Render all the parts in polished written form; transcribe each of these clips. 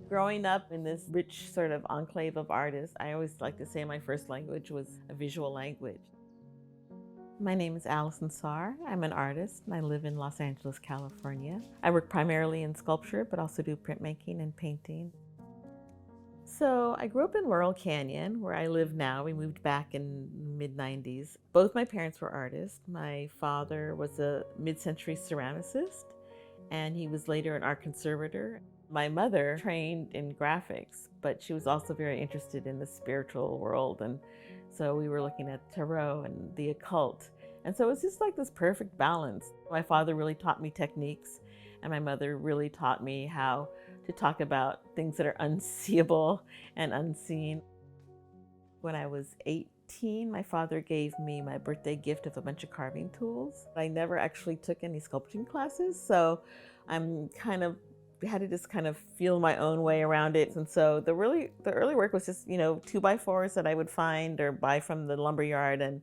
Growing up in this rich sort of enclave of artists, I always like to say my first language was a visual language. My name is Alison Saar. I'm an artist and I live in Los Angeles, California. I work primarily in sculpture, but also do printmaking and painting. So I grew up in Laurel Canyon, where I live now. We moved back in mid-90s. Both my parents were artists. My father was a mid-century ceramicist, and he was later an art conservator. My mother trained in graphics, but she was also very interested in the spiritual world. And so we were looking at tarot and the occult. And so it was just like this perfect balance. My father really taught me techniques, and my mother really taught me how to talk about things that are unseeable and unseen. When I was 18, my father gave me my birthday gift of a bunch of carving tools. I never actually took any sculpting classes, so I'm kind of had to just kind of feel my own way around it. And so the early work was just, 2x4s that I would find or buy from the lumber yard and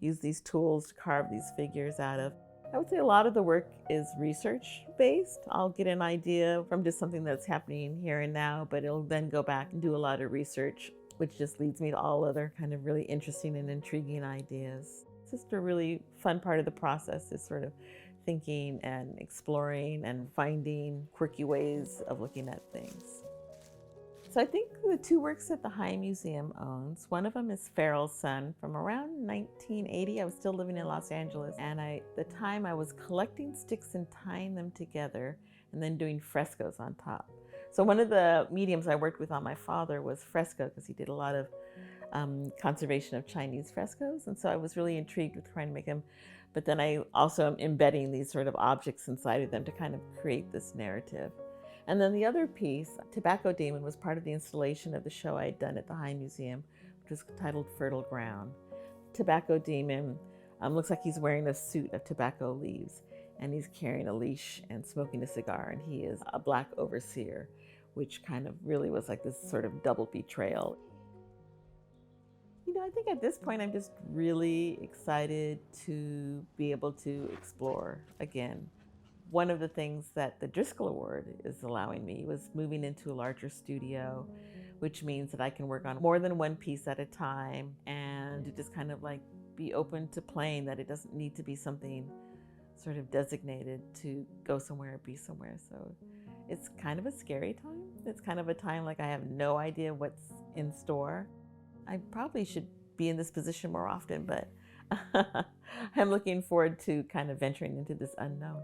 use these tools to carve these figures out of. I would say a lot of the work is research based. I'll get an idea from just something that's happening here and now, but it'll then go back and do a lot of research, which just leads me to all other kind of really interesting and intriguing ideas. It's just a really fun part of the process, is sort of thinking and exploring and finding quirky ways of looking at things. So I think the two works that the High Museum owns, one of them is Farrell's Son from around 1980. I was still living in Los Angeles, and at the time I was collecting sticks and tying them together and then doing frescoes on top. So one of the mediums I worked with on my father was fresco, because he did a lot of conservation of Chinese frescoes, and so I was really intrigued with trying to make them. But then I also am embedding these sort of objects inside of them to kind of create this narrative. And then the other piece, Tobacco Demon, was part of the installation of the show I had done at the High Museum, which was titled Fertile Ground. Tobacco Demon looks like he's wearing a suit of tobacco leaves, and he's carrying a leash and smoking a cigar, and he is a black overseer, which kind of really was like this sort of double betrayal. I think at this point I'm just really excited to be able to explore again. One of the things that the Driskell Award is allowing me was moving into a larger studio, which means that I can work on more than one piece at a time and to just kind of like be open to playing, that it doesn't need to be something sort of designated to go somewhere or be somewhere. So it's kind of a scary time. It's kind of a time like I have no idea what's in store. I probably should be in this position more often, but I'm looking forward to kind of venturing into this unknown.